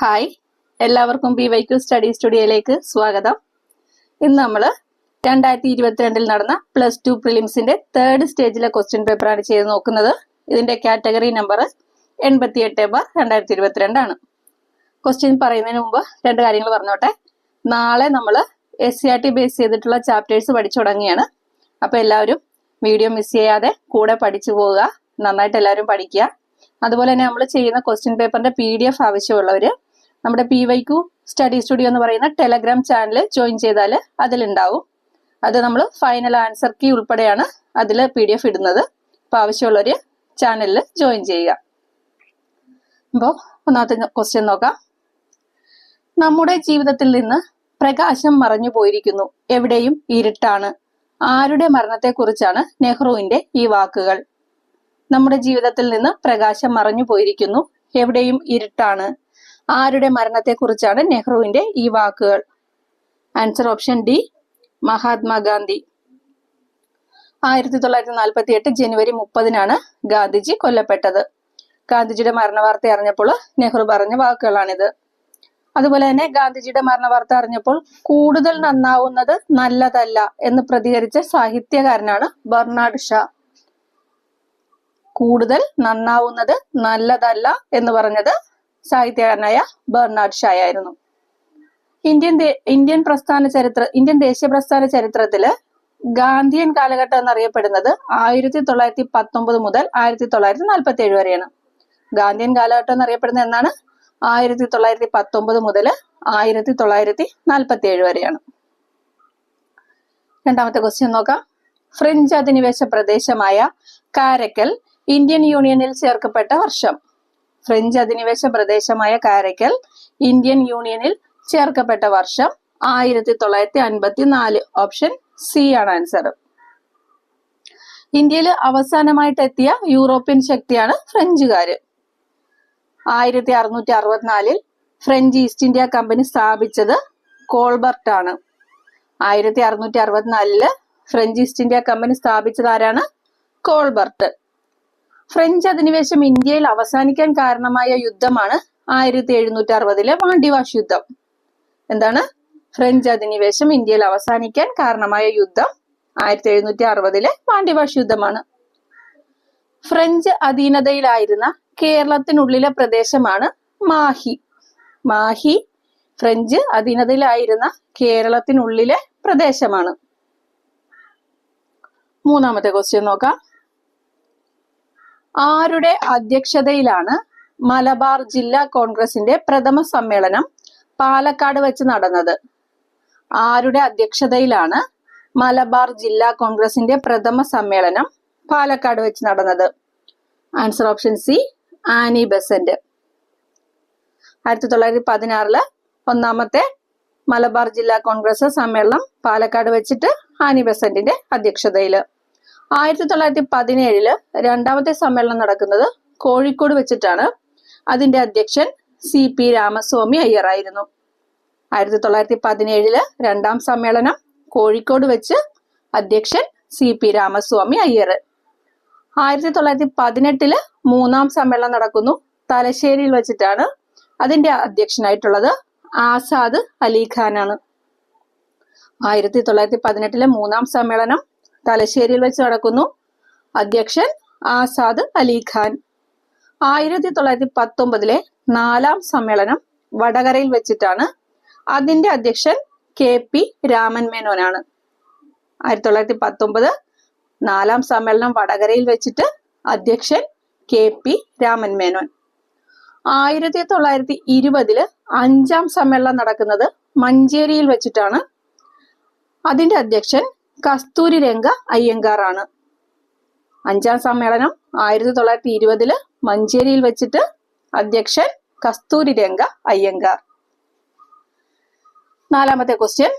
Hi, എല്ലാവർക്കും BYQ study സ്റ്റുഡിയോയിലേക്ക് സ്വാഗതം. ഇന്ന് നമ്മൾ 2022 നടന്ന +2 പ്രിലിംസിന്റെ 3rd സ്റ്റേജിലെ ക്വസ്റ്റ്യൻ പേപ്പറാണ് ചെയ്ത് നോക്കുന്നത്. ഇതിന്റെ കാറ്റഗറി നമ്പർ 88/2022 ആണ്. ക്വസ്റ്റ്യൻ പറയുന്നതിന് മുമ്പ് രണ്ട് കാര്യങ്ങൾ പറഞ്ഞോട്ടെ. നാളെ നമ്മൾ SCRT ബേസ് ചെയ്തിട്ടുള്ള ചാപ്റ്റേഴ്സ് പഠിച്ചു തുടങ്ങിയാണ്. അപ്പൊ എല്ലാവരും വീഡിയോ മിസ് ചെയ്യാതെ കൂടെ പഠിച്ചു പോവുക. നന്നായിട്ട് എല്ലാവരും പഠിക്കുക. അതുപോലെ തന്നെ നമ്മൾ ചെയ്യുന്ന ക്വസ്റ്റ്യൻ പേപ്പറിന്റെ PDF ആവശ്യമുള്ളവര് നമ്മുടെ BYQ സ്റ്റഡി സ്റ്റുഡിയോ എന്ന് പറയുന്ന ടെലഗ്രാം ചാനൽ ജോയിൻ ചെയ്താൽ അതിലുണ്ടാവും. അത് നമ്മൾ ഫൈനൽ ആൻസർ കീ ഉൾപ്പെടെയാണ് അതിൽ PDF ഇടുന്നത്. അപ്പൊ ആവശ്യമുള്ളവര് ചാനലിൽ ജോയിൻ ചെയ്യുക. അപ്പോൾ ഒന്നാമത്തെ ക്വസ്റ്റ്യൻ നോക്കാം. നമ്മുടെ ജീവിതത്തിൽ നിന്ന് പ്രകാശം മറഞ്ഞു പോയിരിക്കുന്നു, എവിടെയും ഇരുട്ടാണ്. ആരുടെ മരണത്തെക്കുറിച്ചാണ് നെഹ്റുവിന്റെ ഈ വാക്കുകൾ? നമ്മുടെ ജീവിതത്തിൽ നിന്ന് പ്രകാശം മറഞ്ഞു പോയിരിക്കുന്നു, എവിടെയും ഇരുട്ടാണ്. ആരുടെ മരണത്തെക്കുറിച്ചാണ് നെഹ്റുവിന്റെ ഈ വാക്കുകൾ? Answer option D, Mahatma Gandhi. 1948 ജനുവരി 30 ഗാന്ധിജി കൊല്ലപ്പെട്ടത്. ഗാന്ധിജിയുടെ മരണവാർത്ത അറിഞ്ഞപ്പോൾ നെഹ്റു പറഞ്ഞ വാക്കുകളാണിത്. അതുപോലെ തന്നെ ഗാന്ധിജിയുടെ മരണവാർത്ത അറിഞ്ഞപ്പോൾ കൂടുതൽ നന്നാവുന്നത് നല്ലതല്ല എന്ന് പ്രതികരിച്ച സാഹിത്യകാരനാണ് ബർണാഡ് ഷാ. കൂടുതൽ നന്നാവുന്നത് നല്ലതല്ല എന്ന് പറഞ്ഞത് സാഹിത്യകാരനായ ബർണാഡ് ഷാ ആയിരുന്നു. ഇന്ത്യൻ ദേശീയ പ്രസ്ഥാന ചരിത്രത്തില് ഗാന്ധിയൻ കാലഘട്ടം എന്നറിയപ്പെടുന്നത് 1919 മുതൽ 1947 വരെയാണ്. ഗാന്ധിയൻ കാലഘട്ടം എന്നറിയപ്പെടുന്നത് എന്നാണ് 1919 മുതൽ 1947 വരെയാണ്. രണ്ടാമത്തെ ക്വസ്റ്റ്യൻ നോക്കാം. ഫ്രഞ്ച് അധിനിവേശ പ്രദേശമായ കാരക്കൽ ഇന്ത്യൻ യൂണിയനിൽ ചേർക്കപ്പെട്ട വർഷം. ഫ്രഞ്ച് അധിനിവേശ പ്രദേശമായ കാരക്കൽ ഇന്ത്യൻ യൂണിയനിൽ ചേർക്കപ്പെട്ട വർഷം 1954. ഓപ്ഷൻ സി ആണ് ആൻസർ. ഇന്ത്യയിൽ അവസാനമായിട്ട് എത്തിയ യൂറോപ്യൻ ശക്തിയാണ് ഫ്രഞ്ചുകാര്. 1664 ഫ്രഞ്ച് ഈസ്റ്റ് ഇന്ത്യ കമ്പനി സ്ഥാപിച്ചത് കോൾബർട്ട് ആണ്. 1664 ഫ്രഞ്ച് ഈസ്റ്റ് ഇന്ത്യ കമ്പനി സ്ഥാപിച്ചത് ആരാണ്? കോൾബർട്ട്. ഫ്രഞ്ച് അധിനിവേശം ഇന്ത്യയിൽ അവസാനിക്കാൻ കാരണമായ യുദ്ധമാണ് 1760 വാണ്ടിവാഷ് യുദ്ധം. എന്താണ്? ഫ്രഞ്ച് അധിനിവേശം ഇന്ത്യയിൽ അവസാനിക്കാൻ കാരണമായ യുദ്ധം 1760 വാണ്ടിവാഷ് യുദ്ധമാണ്. ഫ്രഞ്ച് അധീനതയിലായിരുന്ന കേരളത്തിനുള്ളിലെ പ്രദേശമാണ് മാഹി. മാഹി ഫ്രഞ്ച് അധീനതയിലായിരുന്ന കേരളത്തിനുള്ളിലെ പ്രദേശമാണ്. മൂന്നാമത്തെ ക്വസ്റ്റ്യൻ നോക്കാം. ആരുടെ അധ്യക്ഷതയിലാണ് മലബാർ ജില്ലാ കോൺഗ്രസിന്റെ പ്രഥമ സമ്മേളനം പാലക്കാട് വെച്ച് നടന്നത്? ആരുടെ അധ്യക്ഷതയിലാണ് മലബാർ ജില്ലാ കോൺഗ്രസിന്റെ പ്രഥമ സമ്മേളനം പാലക്കാട് വെച്ച് നടന്നത്? Answer option C, Annie Besant. 1916 ഒന്നാമത്തെ മലബാർ ജില്ലാ കോൺഗ്രസ് സമ്മേളനം പാലക്കാട് വെച്ചിട്ട് ആനി ബെസന്റിന്റെ അധ്യക്ഷതയില്. 1917 രണ്ടാമത്തെ സമ്മേളനം നടക്കുന്നത് കോഴിക്കോട് വെച്ചിട്ടാണ്. അതിന്റെ അധ്യക്ഷൻ CP രാമസ്വാമി അയ്യർ ആയിരുന്നു. 1917 രണ്ടാം സമ്മേളനം കോഴിക്കോട് വെച്ച്, അധ്യക്ഷൻ CP രാമസ്വാമി അയ്യർ. 1918 മൂന്നാം സമ്മേളനം നടക്കുന്നു, തലശ്ശേരിയിൽ വെച്ചിട്ടാണ്. അതിന്റെ അധ്യക്ഷനായിട്ടുള്ളത് ആസാദ് അലി ഖാൻ ആണ്. 1918 മൂന്നാം സമ്മേളനം തലശ്ശേരിയിൽ വെച്ച് നടക്കുന്നു, അധ്യക്ഷൻ ആസാദ് അലി ഖാൻ. 1919 നാലാം സമ്മേളനം വടകരയിൽ വെച്ചിട്ടാണ്. അതിന്റെ അധ്യക്ഷൻ KP രാമൻ മേനോനാണ്. 1919 നാലാം സമ്മേളനം വടകരയിൽ വെച്ചിട്ട്, അധ്യക്ഷൻ KP രാമൻ മേനോൻ. 1920 അഞ്ചാം സമ്മേളനം നടക്കുന്നത് മഞ്ചേരിയിൽ വെച്ചിട്ടാണ്. അതിന്റെ അധ്യക്ഷൻ കസ്തൂരി രംഗ അയ്യങ്കാർ ആണ്. അഞ്ചാം സമ്മേളനം 1920 മഞ്ചേരിയിൽ വെച്ചിട്ട്, അധ്യക്ഷൻ കസ്തൂരി രംഗ അയ്യങ്കാർ. നാലാമത്തെ ക്വസ്റ്റ്യൻ.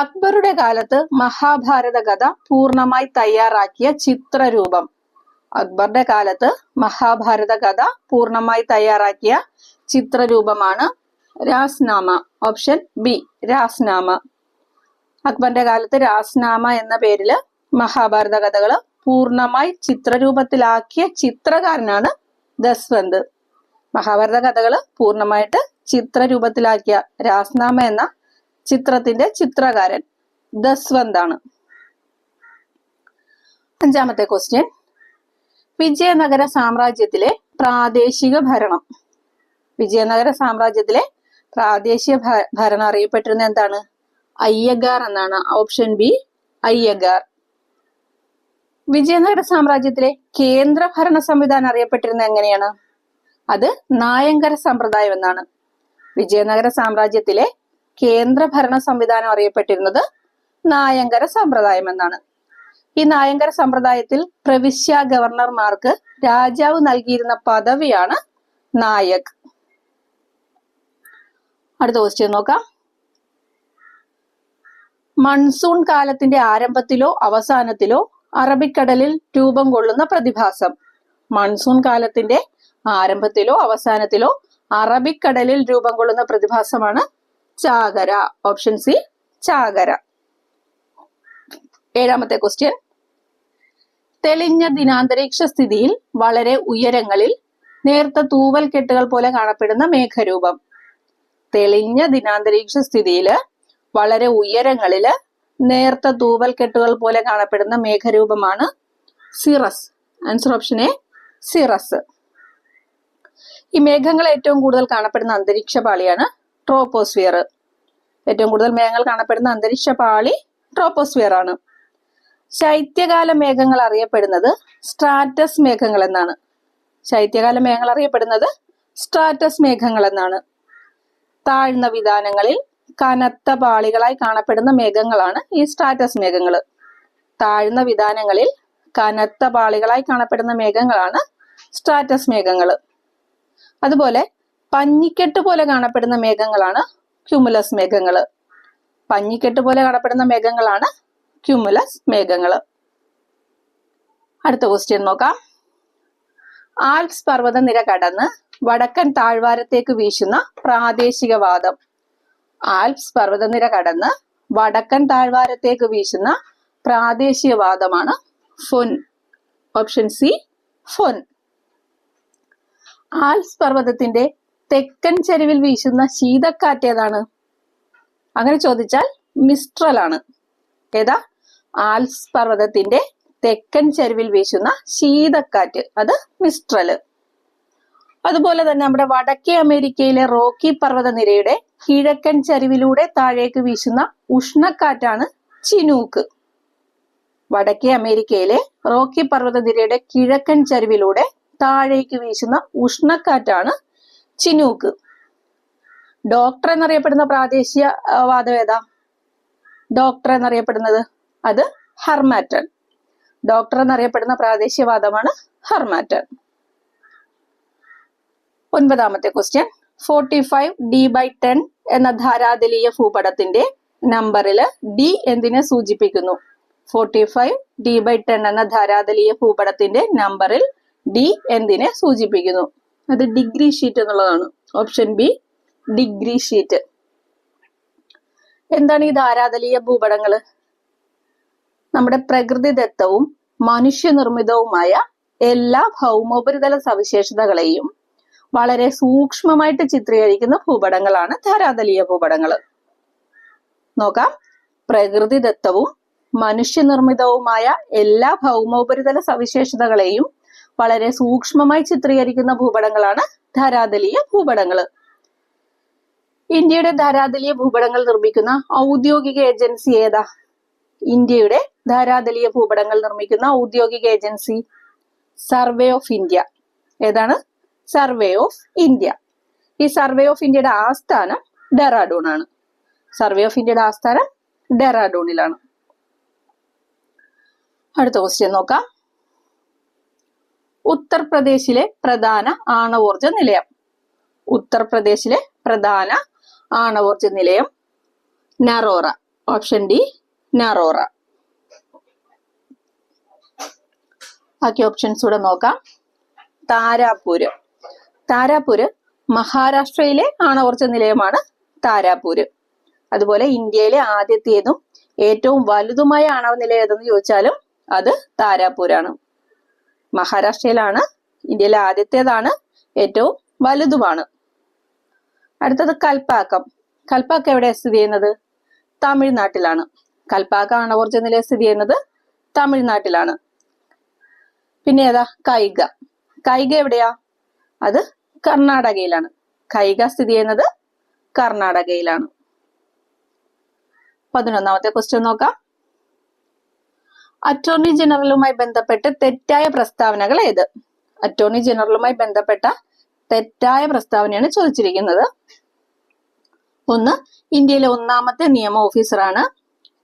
അക്ബറുടെ കാലത്ത് മഹാഭാരത കഥ പൂർണ്ണമായി തയ്യാറാക്കിയ ചിത്രരൂപം. അക്ബറുടെ കാലത്ത് മഹാഭാരത കഥ പൂർണ്ണമായി തയ്യാറാക്കിയ ചിത്രരൂപമാണ് രാസ്നാമ. Option B, രാസ്നാമ. അക്ബറിന്റെ കാലത്ത് രാസ്നാമ എന്ന പേരില് മഹാഭാരത കഥകള് പൂർണ്ണമായി ചിത്രരൂപത്തിലാക്കിയ ചിത്രകാരനാണ് ദസ്വന്ത്. മഹാഭാരത കഥകള് പൂർണ്ണമായിട്ട് ചിത്രരൂപത്തിലാക്കിയ രാസ്നാമ എന്ന ചിത്രത്തിന്റെ ചിത്രകാരൻ ദസ്വന്താണ്. 5ാമത്തെ ക്വസ്റ്റ്യൻ, വിജയനഗര സാമ്രാജ്യത്തിലെ പ്രാദേശിക ഭരണം. വിജയനഗര സാമ്രാജ്യത്തിലെ പ്രാദേശിക ഭരണം അറിയപ്പെട്ടിരുന്ന എന്താണ്? അയ്യഗാർ എന്നാണ്. Option B Ayyagar. വിജയനഗര സാമ്രാജ്യത്തിലെ കേന്ദ്ര ഭരണ സംവിധാനം അറിയപ്പെട്ടിരുന്നത് എങ്ങനെയാണ്? അത് നായങ്കര സമ്പ്രദായം എന്നാണ്. വിജയനഗര സാമ്രാജ്യത്തിലെ കേന്ദ്ര ഭരണ സംവിധാനം അറിയപ്പെട്ടിരുന്നത് നായങ്കര സമ്പ്രദായം എന്നാണ്. ഈ നായങ്കര സമ്പ്രദായത്തിൽ പ്രവിശ്യ ഗവർണർമാർക്ക് രാജാവ് നൽകിയിരുന്ന പദവിയാണ് നായക്. അടുത്ത ക്വസ്റ്റ്യൻ നോക്കാം. മൺസൂൺ കാലത്തിന്റെ ആരംഭത്തിലോ അവസാനത്തിലോ അറബിക്കടലിൽ രൂപം കൊള്ളുന്ന പ്രതിഭാസം. മൺസൂൺ കാലത്തിന്റെ ആരംഭത്തിലോ അവസാനത്തിലോ അറബിക്കടലിൽ രൂപം കൊള്ളുന്ന പ്രതിഭാസമാണ് ചാകര. ഓപ്ഷൻ സി ചാകര. 7ാമത്തെ ക്വസ്റ്റ്യൻ, തെളിഞ്ഞ ദിനാന്തരീക്ഷ സ്ഥിതിയിൽ വളരെ ഉയരങ്ങളിൽ നേർത്ത തൂവൽ കെട്ടുകൾ പോലെ കാണപ്പെടുന്ന മേഘരൂപം. തെളിഞ്ഞ ദിനാന്തരീക്ഷ സ്ഥിതിയില് വളരെ ഉയരങ്ങളില് നേർത്ത തൂവൽ കെട്ടുകൾ പോലെ കാണപ്പെടുന്ന മേഘരൂപമാണ് cirrus. Answer option A cirrus. ഈ മേഘങ്ങൾ ഏറ്റവും കൂടുതൽ കാണപ്പെടുന്ന അന്തരീക്ഷ പാളിയാണ് ട്രോപ്പോസ്ഫിയർ. ഏറ്റവും കൂടുതൽ മേഘങ്ങൾ കാണപ്പെടുന്ന അന്തരീക്ഷ പാളി ട്രോപ്പോസ്ഫിയർ ആണ്. ശൈത്യകാല മേഘങ്ങൾ അറിയപ്പെടുന്നത് സ്ട്രാറ്റസ് മേഘങ്ങൾ എന്നാണ്. ശൈത്യകാല മേഘങ്ങൾ അറിയപ്പെടുന്നത് സ്ട്രാറ്റസ് മേഘങ്ങൾ എന്നാണ്. താഴ്ന്ന വിതാനങ്ങളിൽ കനത്ത പാളികളായി കാണപ്പെടുന്ന മേഘങ്ങളാണ് ഈ സ്ട്രാറ്റസ് മേഘങ്ങൾ. താഴ്ന്ന വിതാനങ്ങളിൽ കനത്ത പാളികളായി കാണപ്പെടുന്ന മേഘങ്ങളാണ് സ്ട്രാറ്റസ് മേഘങ്ങൾ. അതുപോലെ പഞ്ഞിക്കെട്ട് പോലെ കാണപ്പെടുന്ന മേഘങ്ങളാണ് ക്യുമുലസ് മേഘങ്ങൾ. പഞ്ഞിക്കെട്ട് പോലെ കാണപ്പെടുന്ന മേഘങ്ങളാണ് ക്യുമുലസ് മേഘങ്ങൾ. അടുത്ത ക്വസ്റ്റ്യൻ നോക്കാം. ആൽപ്സ് പർവ്വതനിര കടന്ന് വടക്കൻ താഴ്വാരത്തേക്ക് വീശുന്ന പ്രാദേശികവാദം. ആൽപ്സ് പർവ്വതനിര കടന്ന് വടക്കൻ താഴ്വാരത്തേക്ക് വീശുന്ന പ്രാദേശികവാദമാണ് foehn. Option C foehn. Alps പർവ്വതത്തിന്റെ തെക്കൻ ചരിവിൽ വീശുന്ന ശീതക്കാറ്റ് ഏതാണ്? അങ്ങനെ ചോദിച്ചാൽ മിസ്ട്രൽ ആണ്. ഏതാ? ആൽപ്സ് പർവ്വതത്തിന്റെ തെക്കൻ ചരിവിൽ വീശുന്ന ശീതക്കാറ്റ്, അത് മിസ്ട്രൽ. അതുപോലെ തന്നെ നമ്മുടെ വടക്കേ അമേരിക്കയിലെ റോക്കി പർവ്വതനിരയുടെ കിഴക്കൻ ചരിവിലൂടെ താഴേക്ക് വീശുന്ന ഉഷ്ണക്കാറ്റാണ് ചിനൂക്ക്. വടക്കേ അമേരിക്കയിലെ റോക്കി പർവ്വതനിരയുടെ കിഴക്കൻ ചരിവിലൂടെ താഴേക്ക് വീശുന്ന ഉഷ്ണക്കാറ്റാണ് ചിനൂക്ക്. ഡോക്ടർ എന്നറിയപ്പെടുന്ന പ്രാദേശിക വാദം ഏതാ? ഡോക്ടർ എന്നറിയപ്പെടുന്നത് അത് ഹർമാറ്റൺ. ഡോക്ടർ എന്നറിയപ്പെടുന്ന പ്രാദേശികവാദമാണ് ഹർമാറ്റൺ. 9ാമത്തെ ക്വസ്റ്റ്യൻ, 45D/10 എന്ന ധാരാതലീയ ഭൂപടത്തിന്റെ നമ്പറിൽ ഡി എന്തിനെ സൂചിപ്പിക്കുന്നു? 45D/10 എന്ന ധാരാതലീയ ഭൂപടത്തിന്റെ നമ്പറിൽ ഡി എന്തിനെ സൂചിപ്പിക്കുന്നു? അത് ഡിഗ്രി ഷീറ്റ് എന്നുള്ളതാണ്. Option B degree sheet. എന്താണ് ഈ ധാരാതലീയ ഭൂപടങ്ങള്? നമ്മുടെ പ്രകൃതിദത്തവും മനുഷ്യനിർമ്മിതവുമായ എല്ലാ ഭൗമോപരിതല സവിശേഷതകളെയും വളരെ സൂക്ഷ്മമായിട്ട് ചിത്രീകരിക്കുന്ന ഭൂപടങ്ങളാണ് ധാരാതലീയ ഭൂപടങ്ങൾ. നോക്കാം. പ്രകൃതിദത്തവും മനുഷ്യനിർമ്മിതവുമായ എല്ലാ ഭൗമോപരിതല സവിശേഷതകളെയും വളരെ സൂക്ഷ്മമായി ചിത്രീകരിക്കുന്ന ഭൂപടങ്ങളാണ് ധാരാതലീയ ഭൂപടങ്ങൾ. ഇന്ത്യയുടെ ധാരാതലീയ ഭൂപടങ്ങൾ നിർമ്മിക്കുന്ന ഔദ്യോഗിക ഏജൻസി ഏതാ? ഇന്ത്യയുടെ ധാരാതലീയ ഭൂപടങ്ങൾ നിർമ്മിക്കുന്ന ഔദ്യോഗിക ഏജൻസി സർവേ ഓഫ് ഇന്ത്യ. ഏതാണ്? Survey of India. ഈ സർവേ ഓഫ് ഇന്ത്യയുടെ ആസ്ഥാനം ഡെറാഡൂൺ ആണ്. സർവേ ഓഫ് ഇന്ത്യയുടെ ആസ്ഥാനം ഡെറാഡൂണിലാണ്. അടുത്ത ക്വസ്റ്റ്യൻ നോക്കാം. ഉത്തർപ്രദേശിലെ പ്രധാന ആണവോർജ നിലയം. ഉത്തർപ്രദേശിലെ പ്രധാന ആണവോർജ നിലയം നറോറ. Option D Narora. ബാക്കി ഓപ്ഷൻസ് കൂടെ നോക്കാം. താരാപൂര്. താരാപൂര് മഹാരാഷ്ട്രയിലെ ആണവോർജ നിലയമാണ് താരാപൂര്. അതുപോലെ ഇന്ത്യയിലെ ആദ്യത്തേതും ഏറ്റവും വലുതുമായ ആണവ നിലയം ഏതെന്ന് ചോദിച്ചാലും അത് താരാപൂരാണ്. മഹാരാഷ്ട്രയിലാണ്, ഇന്ത്യയിലെ ആദ്യത്തേതാണ്, ഏറ്റവും വലുതുമാണ്. അടുത്തത് കൽപ്പാക്കം. കൽപ്പാക്കം എവിടെ സ്ഥിതി ചെയ്യുന്നത്? തമിഴ്നാട്ടിലാണ്. കൽപ്പാക്കം ആണവോർജ നിലയം സ്ഥിതി ചെയ്യുന്നത് തമിഴ്നാട്ടിലാണ്. പിന്നെ ഏതാ? കൈഗ. കൈഗ എവിടെയാ? അത് കർണാടകയിലാണ്. കൈഗ സ്ഥിതി ചെയ്യുന്നത് കർണാടകയിലാണ്. 11ാമത്തെ ക്വസ്റ്റ്യൻ നോക്കാം. അറ്റോർണി ജനറലുമായി ബന്ധപ്പെട്ട് തെറ്റായ പ്രസ്താവനകൾ ഏത്? അറ്റോർണി ജനറലുമായി ബന്ധപ്പെട്ട തെറ്റായ പ്രസ്താവനയാണ് ചോദിച്ചിരിക്കുന്നത്. 1. ഇന്ത്യയിലെ 1ാമത്തെ നിയമ ഓഫീസറാണ്.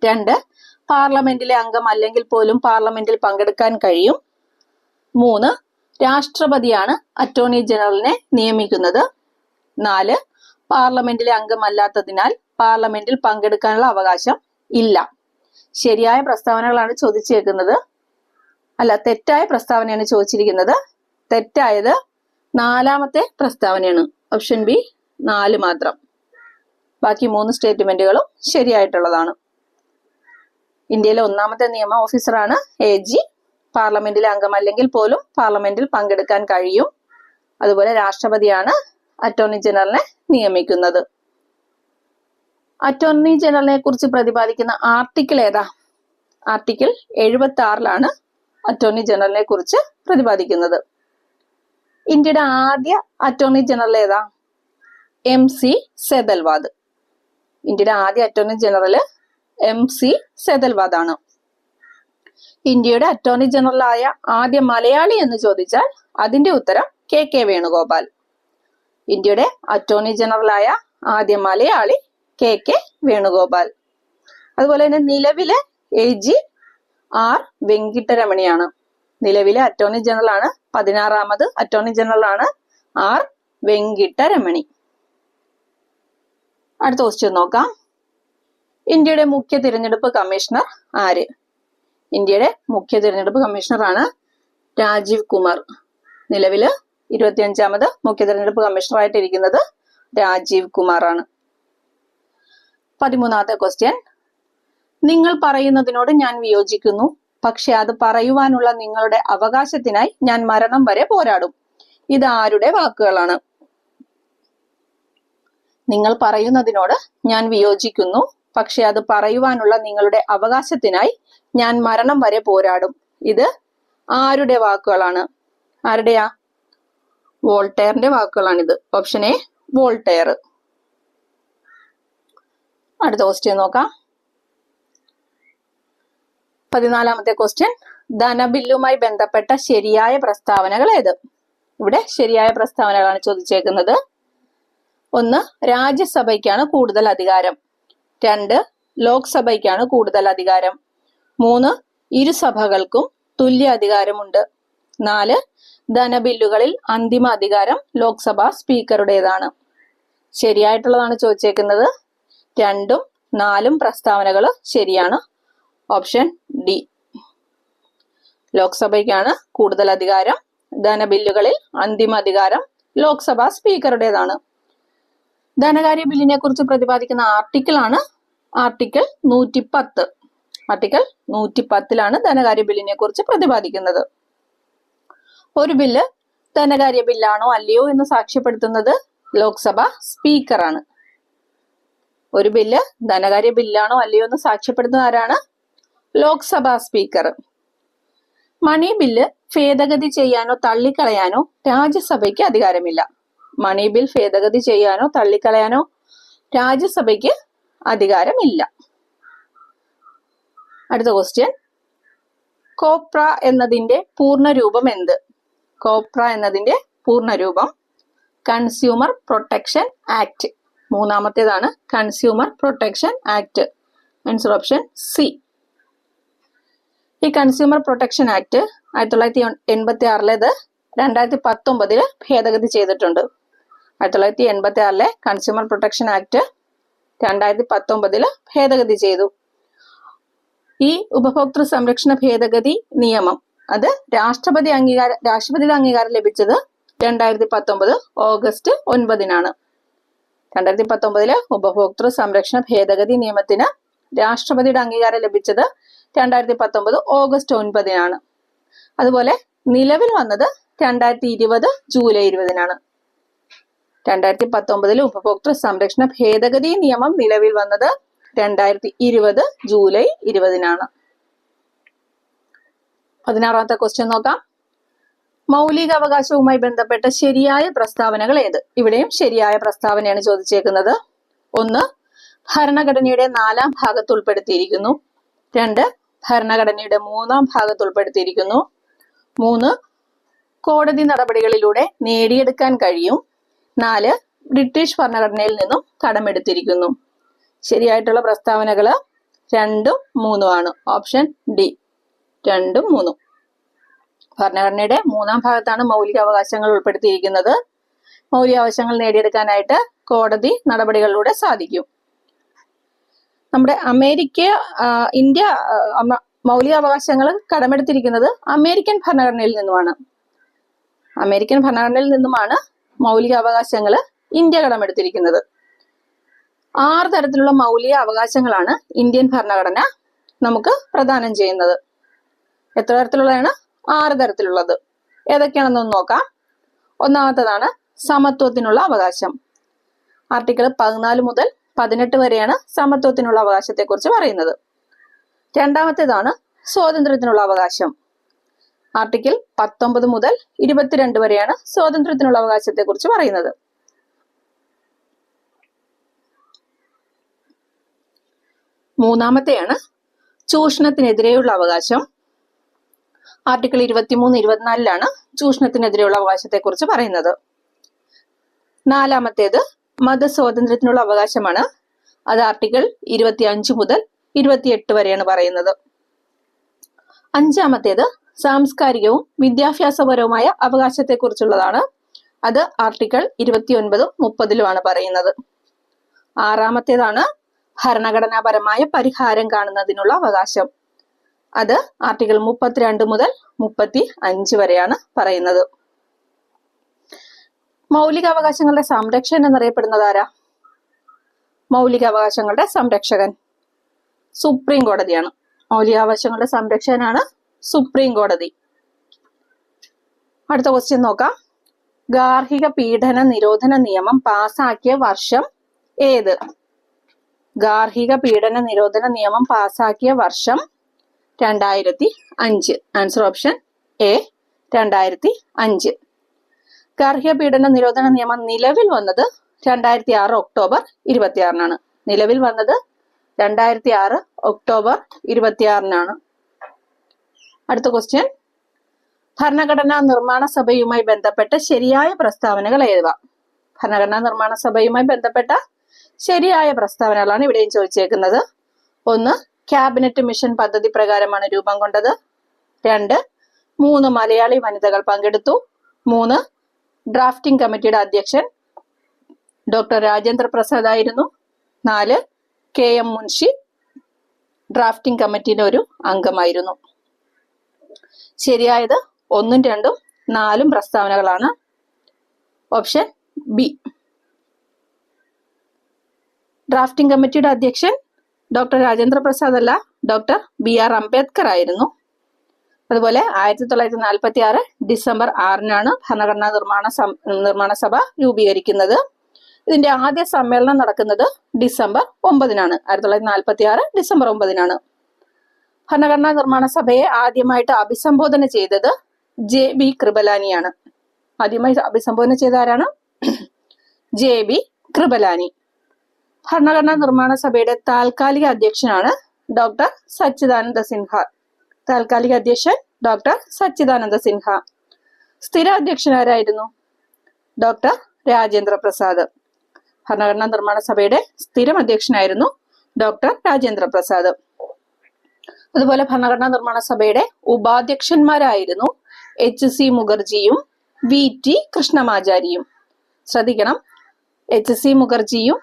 2. പാർലമെന്റിലെ അംഗം അല്ലെങ്കിൽ പോലും പാർലമെന്റിൽ പങ്കെടുക്കാൻ കഴിയും. 3. രാഷ്ട്രപതിയാണ് അറ്റോർണി ജനറലിനെ നിയമിക്കുന്നത്. 4. പാർലമെന്റിലെ അംഗമല്ലാത്തതിനാൽ പാർലമെന്റിൽ പങ്കെടുക്കാനുള്ള അവകാശം ഇല്ല. ശരിയായ പ്രസ്താവനകളാണ് ചോദിച്ചേക്കുന്നത്. തെറ്റായ പ്രസ്താവനയാണ് ചോദിച്ചിരിക്കുന്നത്. തെറ്റായത് 4ാമത്തെ പ്രസ്താവനയാണ്. ഓപ്ഷൻ ബി 4 മാത്രം. ബാക്കി 3 സ്റ്റേറ്റ്മെന്റുകളും ശരിയായിട്ടുള്ളതാണ്. ഇന്ത്യയിലെ 1ാമത്തെ നിയമ ഓഫീസറാണ് AG. പാർലമെന്റിലെ അംഗമല്ലെങ്കിൽ പോലും പാർലമെന്റിൽ പങ്കെടുക്കാൻ കഴിയും. അതുപോലെ രാഷ്ട്രപതിയാണ് അറ്റോർണി ജനറലിനെ നിയമിക്കുന്നത്. അറ്റോർണി ജനറലിനെ കുറിച്ച് പ്രതിപാദിക്കുന്ന ആർട്ടിക്കിൾ ഏതാ? ആർട്ടിക്കിൾ 76 അറ്റോർണി ജനറലിനെ കുറിച്ച് പ്രതിപാദിക്കുന്നത്. ഇന്ത്യയുടെ ആദ്യ അറ്റോർണി ജനറൽ ഏതാ? MC സെതൽവാദ്. ഇന്ത്യയുടെ ആദ്യ അറ്റോർണി ജനറൽ MC സെതൽവാദ് ആണ്. ഇന്ത്യയുടെ അറ്റോർണി ജനറലായ ആദ്യ മലയാളി എന്ന് ചോദിച്ചാൽ അതിന്റെ ഉത്തരം KK വേണുഗോപാൽ. ഇന്ത്യയുടെ അറ്റോർണി ജനറലായ ആദ്യ മലയാളി KK വേണുഗോപാൽ. അതുപോലെ തന്നെ നിലവിലെ AG R വെങ്കിട്ടരമണിയാണ്. നിലവിലെ അറ്റോർണി ജനറൽ ആണ്. 16ാമത് അറ്റോർണി ജനറൽ ആണ് R വെങ്കിട്ടരമണി. അടുത്ത ക്വസ്റ്റ്യൻ നോക്കാം. ഇന്ത്യയുടെ മുഖ്യ തിരഞ്ഞെടുപ്പ് കമ്മീഷണർ ആര്? ഇന്ത്യയുടെ മുഖ്യ തിരഞ്ഞെടുപ്പ് കമ്മീഷണറാണ് രാജീവ് കുമാർ. നിലവില് 25ാമത് മുഖ്യ തിരഞ്ഞെടുപ്പ് കമ്മീഷണറായിട്ടിരിക്കുന്നത് രാജീവ് കുമാർ ആണ്. 13ാമത്തെ ക്വസ്റ്റ്യൻ. നിങ്ങൾ പറയുന്നതിനോട് ഞാൻ വിയോജിക്കുന്നു, പക്ഷെ അത് പറയുവാനുള്ള നിങ്ങളുടെ അവകാശത്തിനായി ഞാൻ മരണം വരെ പോരാടും. ഇത് ആരുടെ വാക്കുകളാണ്? നിങ്ങൾ പറയുന്നതിനോട് ഞാൻ വിയോജിക്കുന്നു, പക്ഷെ അത് പറയുവാനുള്ള നിങ്ങളുടെ അവകാശത്തിനായി ഞാൻ മരണം വരെ പോരാടും. ഇത് ആരുടെ വാക്കുകളാണ്? ആരുടെയാ? വോൾട്ടയറിന്റെ വാക്കുകളാണിത്. Option A Voltaire. അടുത്ത ക്വസ്റ്റ്യൻ നോക്കാം. 14ാമത്തെ ക്വസ്റ്റ്യൻ. ധനബില്ലുമായി ബന്ധപ്പെട്ട ശരിയായ പ്രസ്താവനകൾ ഏത്? ഇവിടെ ശരിയായ പ്രസ്താവനകളാണ് ചോദിച്ചേക്കുന്നത്. 1. രാജ്യസഭയ്ക്കാണ് കൂടുതൽ അധികാരം. 2. ലോക്സഭയ്ക്കാണ് കൂടുതൽ അധികാരം. 3. ഇരുസഭകൾക്കും തുല്യ അധികാരമുണ്ട്. 4. ധനബില്ലുകളിൽ അന്തിമ അധികാരം ലോക്സഭാ സ്പീക്കറുടേതാണ്. ശരിയായിട്ടുള്ളതാണ് ചോദിച്ചേക്കുന്നത്. 2ഉം 4ഉം പ്രസ്താവനകൾ ശരിയാണ്. Option D. ലോക്സഭയ്ക്കാണ് കൂടുതൽ അധികാരം. ധനബില്ലുകളിൽ അന്തിമ അധികാരം ലോക്സഭാ സ്പീക്കറുടേതാണ്. ധനകാര്യ ബില്ലിനെ കുറിച്ച് പ്രതിപാദിക്കുന്ന ആർട്ടിക്കിൾ ആണ് ആർട്ടിക്കിൾ 110. ആർട്ടിക്കിൾ 110 ധനകാര്യ ബില്ലിനെ കുറിച്ച് പ്രതിപാദിക്കുന്നത്. ഒരു ബില്ല് ധനകാര്യ ബില്ലാണോ അല്ലയോ എന്ന് സാക്ഷ്യപ്പെടുത്തുന്നത് ലോക്സഭ സ്പീക്കറാണ്. ഒരു ബില്ല് ധനകാര്യ ബില്ലാണോ അല്ലയോ എന്ന് സാക്ഷ്യപ്പെടുത്തുന്ന ആരാണ്? ലോക്സഭാ സ്പീക്കർ. മണി ബില്ല് ഭേദഗതി ചെയ്യാനോ തള്ളിക്കളയാനോ രാജ്യസഭയ്ക്ക് അധികാരമില്ല. മണി ബിൽ ഭേദഗതി ചെയ്യാനോ തള്ളിക്കളയാനോ രാജ്യസഭയ്ക്ക് അധികാരമില്ല. അടുത്ത ക്വസ്റ്റ്യൻ. കോപ്ര എന്നതിന്റെ പൂർണ്ണരൂപം എന്ത്? കോപ്ര എന്നതിന്റെ പൂർണ്ണരൂപം കൺസ്യൂമർ പ്രൊട്ടക്ഷൻ ആക്ട്. 3ാമത്തേതാണ് consumer protection act. Answer option C. ഈ കൺസ്യൂമർ പ്രൊട്ടക്ഷൻ ആക്ട് 1986 2019 ഭേദഗതി ചെയ്തിട്ടുണ്ട്. 1986 കൺസ്യൂമർ പ്രൊട്ടക്ഷൻ ആക്ട് 2019 ഭേദഗതി ചെയ്തു. ഈ ഉപഭോക്തൃ സംരക്ഷണ ഭേദഗതി നിയമം അത് രാഷ്ട്രപതിയുടെ അംഗീകാരം ലഭിച്ചത് 2019 ഓഗസ്റ്റ് 9 2019 ഉപഭോക്തൃ സംരക്ഷണ ഭേദഗതി നിയമത്തിന് രാഷ്ട്രപതിയുടെ അംഗീകാരം ലഭിച്ചത് 2019 ഓഗസ്റ്റ് 9 അതുപോലെ നിലവിൽ വന്നത് 2020 ജൂലൈ 20 2019 ഉപഭോക്തൃ സംരക്ഷണ ഭേദഗതി നിയമം നിലവിൽ വന്നത് 2020 ജൂലൈ 20-നാണ്. 16ാമത്തെ ക്വസ്റ്റ്യൻ നോക്കാം. മൗലികാവകാശവുമായി ബന്ധപ്പെട്ട ശരിയായ പ്രസ്താവനകൾ ഏത്? ഇവിടെയും ശരിയായ പ്രസ്താവനയാണ് ചോദിച്ചേക്കുന്നത്. 1. ഭരണഘടനയുടെ 4-ാം ഭാഗത്ത് ഉൾപ്പെടുത്തിയിരിക്കുന്നു. 2. ഭരണഘടനയുടെ 3-ാം ഭാഗത്ത് ഉൾപ്പെടുത്തിയിരിക്കുന്നു. 3. കോടതി നടപടികളിലൂടെ നേടിയെടുക്കാൻ കഴിയും. 4. ബ്രിട്ടീഷ് ഭരണഘടനയിൽ നിന്നും കടമെടുത്തിരിക്കുന്നു. ശരിയായിട്ടുള്ള പ്രസ്താവനകൾ 2ഉം 3ഉം ആണ്. ഓപ്ഷൻ ഡി 2ഉം 3ഉം. ഭരണഘടനയുടെ 3-ാം ഭാഗത്താണ് മൗലികാവകാശങ്ങൾ ഉൾപ്പെടുത്തിയിരിക്കുന്നത്. മൗലികാവകാശങ്ങൾ നേടിയെടുക്കാനായിട്ട് കോടതി നടപടികളിലൂടെ സാധിക്കും. നമ്മുടെ ഇന്ത്യ മൗലികാവകാശങ്ങൾ കടമെടുത്തിരിക്കുന്നത് അമേരിക്കൻ ഭരണഘടനയിൽ നിന്നുമാണ്. അമേരിക്കൻ ഭരണഘടനയിൽ നിന്നുമാണ് മൗലികാവകാശങ്ങൾ ഇന്ത്യ കടമെടുത്തിരിക്കുന്നത്. 6 തരത്തിലുള്ള മൗലിക അവകാശങ്ങളാണ് ഇന്ത്യൻ ഭരണഘടന നമുക്ക് പ്രദാനം ചെയ്യുന്നത്. എത്ര തരത്തിലുള്ളതാണ്? 6 തരത്തിലുള്ളത്. ഏതൊക്കെയാണെന്നൊന്ന് നോക്കാം. ഒന്നാമത്തേതാണ് സമത്വത്തിനുള്ള അവകാശം. ആർട്ടിക്കിൾ 14 മുതൽ 18 വരെയാണ് സമത്വത്തിനുള്ള അവകാശത്തെ കുറിച്ച് പറയുന്നത്. രണ്ടാമത്തേതാണ് സ്വാതന്ത്ര്യത്തിനുള്ള അവകാശം. ആർട്ടിക്കിൾ 19 മുതൽ 22 വരെയാണ് സ്വാതന്ത്ര്യത്തിനുള്ള അവകാശത്തെ കുറിച്ച് പറയുന്നത്. മൂന്നാമത്തെയാണ് ചൂഷണത്തിനെതിരെയുള്ള അവകാശം. ആർട്ടിക്കിൾ 23, 24 ചൂഷണത്തിനെതിരെയുള്ള അവകാശത്തെ കുറിച്ച് പറയുന്നത്. നാലാമത്തേത് മതസ്വാതന്ത്ര്യത്തിനുള്ള അവകാശമാണ്. അത് ആർട്ടിക്കിൾ 25 മുതൽ 28 വരെയാണ് പറയുന്നത്. അഞ്ചാമത്തേത് സാംസ്കാരികവും വിദ്യാഭ്യാസപരവുമായ അവകാശത്തെ കുറിച്ചുള്ളതാണ്. അത് ആർട്ടിക്കിൾ 29, 30 പറയുന്നത്. ആറാമത്തേതാണ് ഭരണഘടനാപരമായ പരിഹാരം കാണുന്നതിനുള്ള അവകാശം. അത് ആർട്ടിക്കിൾ 32 മുതൽ 35 വരെയാണ് പറയുന്നത്. മൗലികാവകാശങ്ങളുടെ സംരക്ഷകൻ എന്നറിയപ്പെടുന്നത് ആരാ? മൗലികാവകാശങ്ങളുടെ സംരക്ഷകൻ സുപ്രീം കോടതിയാണ്. മൗലികാവകാശങ്ങളുടെ സംരക്ഷകനാണ് സുപ്രീം കോടതി. അടുത്ത ക്വസ്റ്റ്യൻ നോക്കാം. ഗാർഹിക പീഡന നിരോധന നിയമം പാസാക്കിയ വർഷം ഏത്? ഗാർഹിക പീഡന നിരോധന നിയമം പാസാക്കിയ വർഷം 2005. Answer option A 2005. ഗാർഹിക പീഡന നിരോധന നിയമം നിലവിൽ വന്നത് 2006 ഒക്ടോബർ 26-നാണ്. നിലവിൽ വന്നത് 2006 ഒക്ടോബർ 26-നാണ്. അടുത്ത ക്വസ്റ്റ്യൻ. ഭരണഘടനാ നിർമ്മാണ സഭയുമായി ബന്ധപ്പെട്ട ശരിയായ പ്രസ്താവനകൾ ഏവ? ഭരണഘടനാ നിർമ്മാണ സഭയുമായി ബന്ധപ്പെട്ട ശരിയായ പ്രസ്താവനകളാണ് ഇവിടെയും ചോദിച്ചേക്കുന്നത്. 1. ക്യാബിനറ്റ് മിഷൻ പദ്ധതി പ്രകാരമാണ് രൂപം കൊണ്ടത്. 2. 3 മലയാളി വനിതകൾ പങ്കെടുത്തു. 3. ഡ്രാഫ്റ്റിംഗ് കമ്മിറ്റിയുടെ അധ്യക്ഷൻ ഡോക്ടർ രാജേന്ദ്ര പ്രസാദ് ആയിരുന്നു. 4. KM മുൻഷി ഡ്രാഫ്റ്റിംഗ് കമ്മിറ്റിയുടെ ഒരു അംഗമായിരുന്നു. ശരിയായത് 1, 2, 4 പ്രസ്താവനകളാണ്. Option B. ഡ്രാഫ്റ്റിംഗ് കമ്മിറ്റിയുടെ അധ്യക്ഷൻ ഡോക്ടർ രാജേന്ദ്ര പ്രസാദ് അല്ല, ഡോക്ടർ BR അംബേദ്കർ ആയിരുന്നു. അതുപോലെ 1946 ഡിസംബർ 6-നാണ് ഭരണഘടനാ നിർമ്മാണ സഭ രൂപീകരിക്കുന്നത്. ഇതിന്റെ ആദ്യ സമ്മേളനം നടക്കുന്നത് ഡിസംബർ 9-നാണ്. 1946 ഡിസംബർ 9-നാണ്. ഭരണഘടനാ നിർമ്മാണ സഭയെ ആദ്യമായിട്ട് അഭിസംബോധന ചെയ്തത് JB കൃപലാനിയാണ്. ആദ്യമായി അഭിസംബോധന ചെയ്ത ആരാണ്? JB കൃപലാനി. ഭരണഘടനാ നിർമ്മാണ സഭയുടെ താൽക്കാലിക അധ്യക്ഷനാണ് ഡോക്ടർ സച്ചിദാനന്ദ സിൻഹ. താൽക്കാലിക അധ്യക്ഷൻ ഡോക്ടർ സച്ചിദാനന്ദ സിൻഹ. സ്ഥിര അധ്യക്ഷനാരായിരുന്നു? ഡോക്ടർ രാജേന്ദ്ര പ്രസാദ്. ഭരണഘടനാ നിർമ്മാണ സഭയുടെ സ്ഥിരം അധ്യക്ഷനായിരുന്നു ഡോക്ടർ രാജേന്ദ്ര പ്രസാദ്. അതുപോലെ ഭരണഘടനാ നിർമ്മാണ സഭയുടെ ഉപാധ്യക്ഷന്മാരായിരുന്നു HC മുഖർജിയും VT കൃഷ്ണമാചാരിയും. ശ്രദ്ധിക്കണം, HC മുഖർജിയും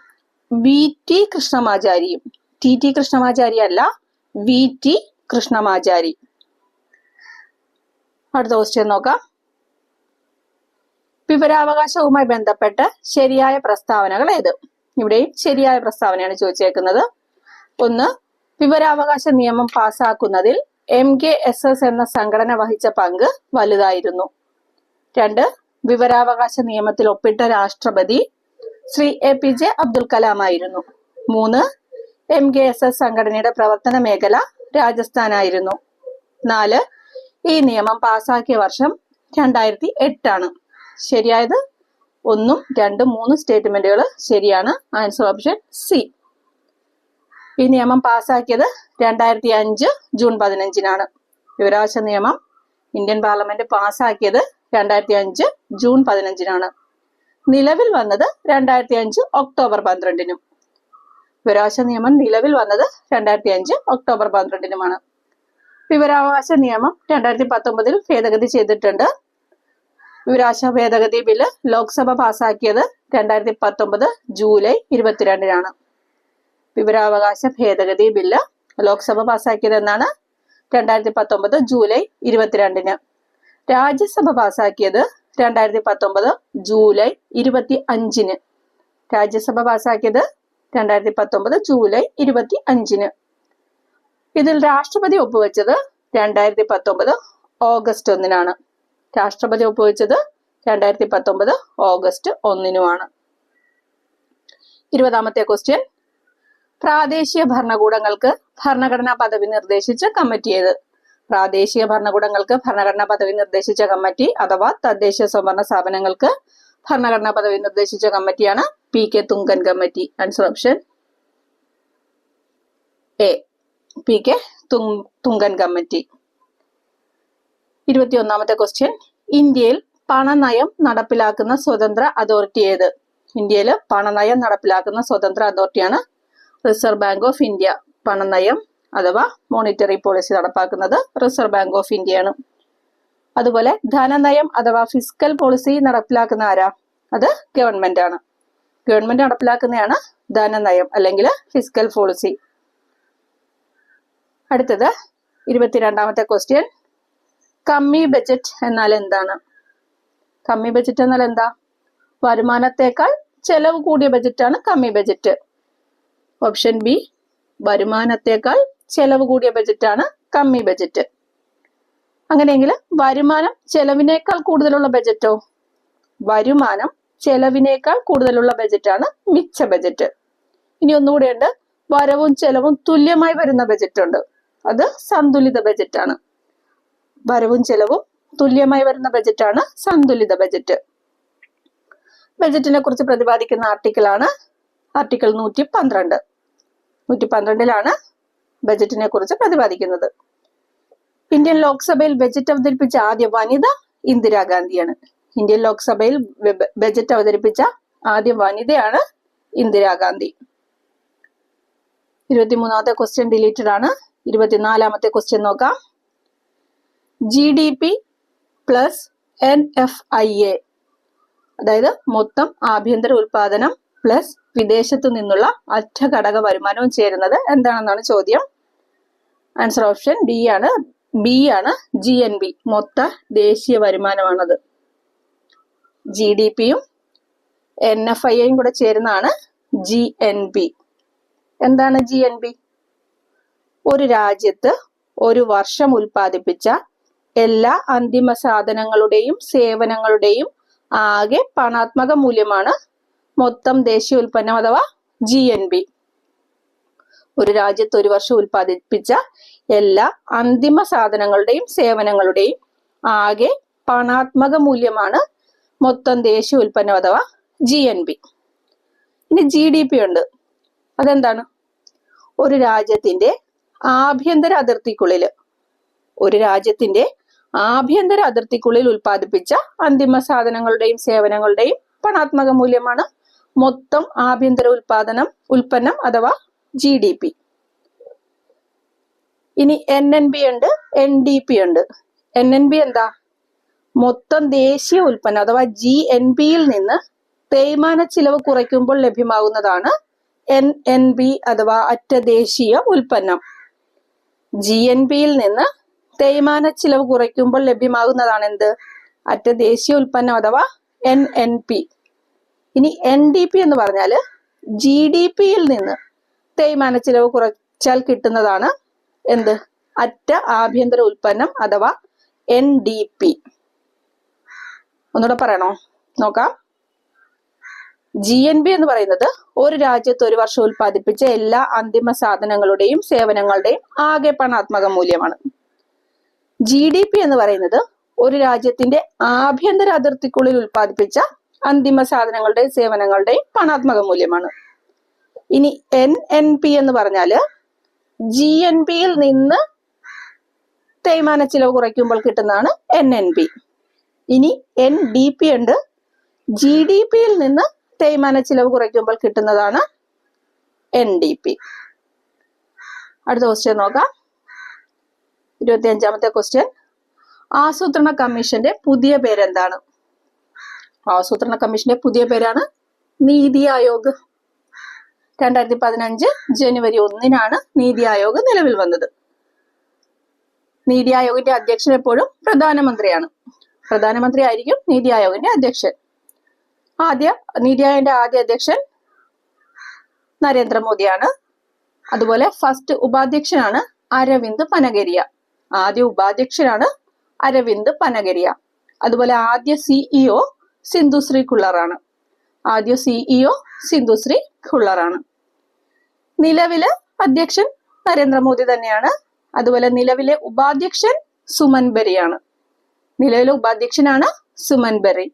VT കൃഷ്ണമാചാരിയും. TT കൃഷ്ണമാചാരി അല്ല, VT കൃഷ്ണമാചാരി. അടുത്ത ക്വസ്റ്റ്യൻ നോക്കാം. വിവരാവകാശവുമായി ബന്ധപ്പെട്ട് ശരിയായ പ്രസ്താവനകൾ ഏത്? ഇവിടെയും ശരിയായ പ്രസ്താവനയാണ് ചോദിച്ചേക്കുന്നത്. 1. വിവരാവകാശ നിയമം പാസാക്കുന്നതിൽ MKSS എന്ന സംഘടന വഹിച്ച പങ്ക് വലുതായിരുന്നു. 2. വിവരാവകാശ നിയമത്തിൽ ഒപ്പിട്ട രാഷ്ട്രപതി ശ്രീ APJ അബ്ദുൽ കലാം ആയിരുന്നു. 3. MKSS സംഘടനയുടെ പ്രവർത്തന മേഖല രാജസ്ഥാനായിരുന്നു. 4. ഈ നിയമം പാസാക്കിയ വർഷം 2008 ആണ്. ശരിയായത് 1, 2, 3 സ്റ്റേറ്റ്മെന്റുകൾ ശരിയാണ്. Answer option C. ഈ നിയമം പാസാക്കിയത് 2005 ജൂൺ 15-നാണ്. വിവരാവകാശ നിയമം ഇന്ത്യൻ പാർലമെന്റ് പാസാക്കിയത് 2005 ജൂൺ 15-നാണ്. നിലവിൽ വന്നത് 2005 ഒക്ടോബർ 12-നും. വിവരാവകാശ നിയമം നിലവിൽ വന്നത് 2005 ഒക്ടോബർ 12-നുമാണ്. വിവരാവകാശ നിയമം 2019 ഭേദഗതി ചെയ്തിട്ടുണ്ട്. വിവരാവകാശ ഭേദഗതി ബില്ല് ലോക്സഭ പാസാക്കിയത് 2019 ജൂലൈ 22-നാണ്. വിവരാവകാശ ഭേദഗതി ബില്ല് ലോക്സഭ പാസാക്കിയത് എന്നാണ് 2019 ജൂലൈ 22-ന്. രാജ്യസഭ പാസാക്കിയത് 2019 ജൂലൈ 25-ന്. രാജ്യസഭ പാസാക്കിയത് 2019 ജൂലൈ 25-ന്. ഇതിൽ രാഷ്ട്രപതി ഒപ്പുവെച്ചത് 2019 ഓഗസ്റ്റ് 1-നാണ്. രാഷ്ട്രപതി ഒപ്പുവെച്ചത് 2019 ഓഗസ്റ്റ് 1-നുമാണ്. 20ാമത്തെ ക്വസ്റ്റ്യൻ. പ്രാദേശിക ഭരണകൂടങ്ങൾക്ക് ഭരണഘടനാ പദവി നിർദ്ദേശിച്ച കമ്മിറ്റി ഏത്? പ്രാദേശിക ഭരണകൂടങ്ങൾക്ക് ഭരണഘടനാ പദവി നിർദ്ദേശിച്ച കമ്മിറ്റി അഥവാ തദ്ദേശ സ്വയംഭരണ സ്ഥാപനങ്ങൾക്ക് ഭരണഘടനാ പദവി നിർദ്ദേശിച്ച കമ്മിറ്റിയാണ് PK Thungon committee. Answer option A, PK Thungon committee. 21ാമത്തെ ക്വസ്റ്റ്യൻ. ഇന്ത്യയിൽ പണനയം നടപ്പിലാക്കുന്ന സ്വതന്ത്ര അതോറിറ്റി ഏത്? ഇന്ത്യയിൽ പണനയം നടപ്പിലാക്കുന്ന സ്വതന്ത്ര അതോറിറ്റിയാണ് റിസർവ് ബാങ്ക് ഓഫ് ഇന്ത്യ. പണനയം അഥവാ മോണിറ്ററി പോളിസി നടപ്പാക്കുന്നത് റിസർവ് ബാങ്ക് ഓഫ് ഇന്ത്യയാണ്. അതുപോലെ ധനനയം അഥവാ ഫിസ്ക്കൽ പോളിസി നടപ്പിലാക്കുന്ന ആരാ? അത് ഗവൺമെന്റ് ആണ്. ഗവൺമെന്റ് നടപ്പിലാക്കുന്നതാണ് ധനനയം അല്ലെങ്കിൽ ഫിസ്ക്കൽ പോളിസി. അടുത്തത് 22ാമത്തെ ക്വസ്റ്റ്യൻ. കമ്മി ബജറ്റ് എന്നാൽ എന്താണ്? കമ്മി ബജറ്റ് എന്നാൽ എന്താ? വരുമാനത്തേക്കാൾ ചെലവ് കൂടിയ ബജറ്റാണ് കമ്മി ബജറ്റ്. ഓപ്ഷൻ ബി, വരുമാനത്തേക്കാൾ ചെലവ് കൂടിയ ബജറ്റാണ് കമ്മി ബജറ്റ്. അങ്ങനെയെങ്കിൽ വരുമാനം ചെലവിനേക്കാൾ കൂടുതലുള്ള ബജറ്റോ? വരുമാനം ചെലവിനേക്കാൾ കൂടുതലുള്ള ബജറ്റാണ് മിച്ച ബജറ്റ്. ഇനി ഒന്നുകൂടെ ഉണ്ട്, വരവും ചെലവും തുല്യമായി വരുന്ന ബജറ്റ് ഉണ്ട്, അത് സന്തുലിത ബജറ്റാണ്. വരവും ചെലവും തുല്യമായി വരുന്ന ബജറ്റാണ് സന്തുലിത ബജറ്റ്. ബജറ്റിനെ കുറിച്ച് പ്രതിപാദിക്കുന്ന ആർട്ടിക്കിളാണ് ആർട്ടിക്കിൾ 112. 112-ലാണ് ബജറ്റിനെ കുറിച്ച് പ്രതിപാദിക്കുന്നത്. ഇന്ത്യൻ ലോക്സഭയിൽ ബജറ്റ് അവതരിപ്പിച്ച ആദ്യ വനിത ഇന്ദിരാഗാന്ധിയാണ്. ഇന്ത്യൻ ലോക്സഭയിൽ ബജറ്റ് അവതരിപ്പിച്ച ആദ്യ വനിതയാണ് ഇന്ദിരാഗാന്ധി. 23ാമത്തെ ക്വസ്റ്റ്യൻ ഡിലീറ്റഡ് ആണ്. 24ാമത്തെ ക്വസ്റ്റ്യൻ നോക്കാം. GDP പ്ലസ് NFIA, അതായത് മൊത്തം ആഭ്യന്തര ഉൽപാദനം പ്ലസ് വിദേശത്തു നിന്നുള്ള അറ്റ ഘടക വരുമാനവും ചേരുന്നത് എന്താണെന്നാണ് ചോദ്യം. ആൻസർ ഓപ്ഷൻ ബി ആണ് GNB, മൊത്ത ദേശീയ വരുമാനമാണത്. GDPയും NFIAയും കൂടെ ചേരുന്നതാണ് GNB. എന്താണ് GNB? ഒരു രാജ്യത്ത് ഒരു വർഷം ഉൽപ്പാദിപ്പിച്ച എല്ലാ അന്തിമ സാധനങ്ങളുടെയും സേവനങ്ങളുടെയും ആകെ പണാത്മക മൂല്യമാണ് മൊത്തം ദേശീയ ഉൽപ്പന്നം അഥവാ GNB. ഒരു രാജ്യത്ത് ഒരു വർഷം ഉൽപ്പാദിപ്പിച്ച എല്ലാ അന്തിമ സാധനങ്ങളുടെയും സേവനങ്ങളുടെയും ആകെ പണാത്മക മൂല്യമാണ് മൊത്തം ദേശീയ ഉൽപ്പന്നം അഥവാ GNB. ഇനി GDP ഉണ്ട്. അതെന്താണ്? ഒരു രാജ്യത്തിന്റെ ആഭ്യന്തര അതിർത്തിക്കുള്ളിൽ ഉൽപ്പാദിപ്പിച്ച അന്തിമ സാധനങ്ങളുടെയും സേവനങ്ങളുടെയും പണാത്മക മൂല്യമാണ് മൊത്തം ആഭ്യന്തര ഉൽപ്പന്നം അഥവാ GDP. ഇനി NNB ഉണ്ട്, NDP ഉണ്ട്. NNB എന്താ? മൊത്തം ദേശീയ ഉൽപ്പന്നം അഥവാ GNBയിൽ നിന്ന് തേയ്മാന ചിലവ് കുറയ്ക്കുമ്പോൾ ലഭ്യമാകുന്നതാണ് NNB അഥവാ അറ്റ ദേശീയ ഉൽപ്പന്നം. GNBയിൽ നിന്ന് തേയ്മാന ചിലവ് കുറയ്ക്കുമ്പോൾ ലഭ്യമാകുന്നതാണ് എന്ത്? അറ്റ ദേശീയ ഉൽപ്പന്നം അഥവാ NNP. ഇനി NDP എന്ന് പറഞ്ഞാൽ GDPയിൽ നിന്ന് തേയ്മാന ചിലവ് കുറച്ചാൽ കിട്ടുന്നതാണ് എന്ത്? അറ്റ ആഭ്യന്തര ഉൽപ്പന്നം അഥവാ NDP. ഒന്നുകൂടെ പറയണോ? നോക്കാം. GNP എന്ന് പറയുന്നത് ഒരു രാജ്യത്ത് ഒരു വർഷം ഉൽപ്പാദിപ്പിച്ച എല്ലാ അന്തിമ സാധനങ്ങളുടെയും സേവനങ്ങളുടെയും ആകെ പണാത്മക മൂല്യമാണ്. GDP എന്ന് പറയുന്നത് ഒരു രാജ്യത്തിന്റെ ആഭ്യന്തര അതിർത്തിക്കുള്ളിൽ ഉൽപ്പാദിപ്പിച്ച അന്തിമ സാധനങ്ങളുടെയും സേവനങ്ങളുടെയും പണാത്മക മൂല്യമാണ്. ഇനി NNP എന്ന് പറഞ്ഞാല് GNPയിൽ നിന്ന് തേയ്മാന ചിലവ് കുറയ്ക്കുമ്പോൾ കിട്ടുന്നതാണ് NNP. ഇനി NDP ഉണ്ട്. GDPയിൽ നിന്ന് തേയ്മാന ചിലവ് കുറയ്ക്കുമ്പോൾ കിട്ടുന്നതാണ് NDP. അടുത്ത ക്വസ്റ്റ്യൻ നോക്കാം. 25ാമത്തെ ക്വസ്റ്റ്യൻ, ആസൂത്രണ കമ്മീഷന്റെ പുതിയ പേരെന്താണ്? ആസൂത്രണ കമ്മീഷന്റെ പുതിയ പേരാണ് നീതി ആയോഗ്. 2015 ജനുവരി 1 നീതി ആയോഗ് നിലവിൽ വന്നത്. നീതി ആയോഗിന്റെ അധ്യക്ഷൻ എപ്പോഴും പ്രധാനമന്ത്രിയാണ്. പ്രധാനമന്ത്രി ആയിരിക്കും നീതി ആയോഗിന്റെ അധ്യക്ഷൻ. നീതി ആയോഗിന്റെ ആദ്യ അധ്യക്ഷൻ നരേന്ദ്രമോദിയാണ്. അതുപോലെ ഫസ്റ്റ് ഉപാധ്യക്ഷനാണ് അരവിന്ദ് പനഗരിയ. ആദ്യ ഉപാധ്യക്ഷനാണ് അരവിന്ദ് പനഗരിയ. അതുപോലെ ആദ്യ CEO സിന്ധുശ്രീ ഖുള്ളറാണ്. ആദ്യ CEO സിന്ധുശ്രീ ഖുള്ളറാണ്. നിലവിലെ അധ്യക്ഷൻ നരേന്ദ്രമോദി തന്നെയാണ്. അതുപോലെ നിലവിലെ ഉപാധ്യക്ഷൻ സുമൻ ബെറിയാണ്. നിലവിലെ ഉപാധ്യക്ഷനാണ് സുമൻ ബെറി.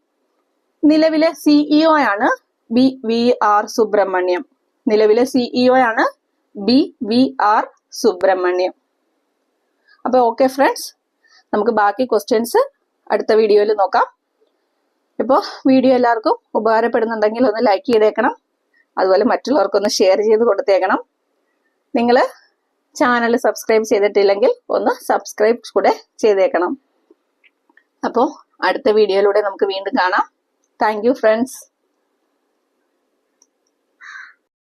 നിലവിലെ CEO ആണ് BVR സുബ്രഹ്മണ്യം. നിലവിലെ CEO ആണ് BVR സുബ്രഹ്മണ്യം. അപ്പൊ ഓക്കെ ഫ്രണ്ട്സ്, നമുക്ക് ബാക്കി ക്വസ്റ്റ്യൻസ് അടുത്ത വീഡിയോയിൽ നോക്കാം. ഇപ്പോൾ വീഡിയോ എല്ലാവർക്കും ഉപകാരപ്പെടുന്നുണ്ടെങ്കിൽ ഒന്ന് ലൈക്ക് ചെയ്തേക്കണം. അതുപോലെ മറ്റുള്ളവർക്കൊന്ന് ഷെയർ ചെയ്ത് കൊടുത്തേക്കണം. നിങ്ങൾ ചാനൽ സബ്സ്ക്രൈബ് ചെയ്തിട്ടില്ലെങ്കിൽ ഒന്ന് സബ്സ്ക്രൈബ് കൂടെ ചെയ്തേക്കണം. അപ്പോൾ അടുത്ത വീഡിയോയിലൂടെ നമുക്ക് വീണ്ടും കാണാം. Thank you friends.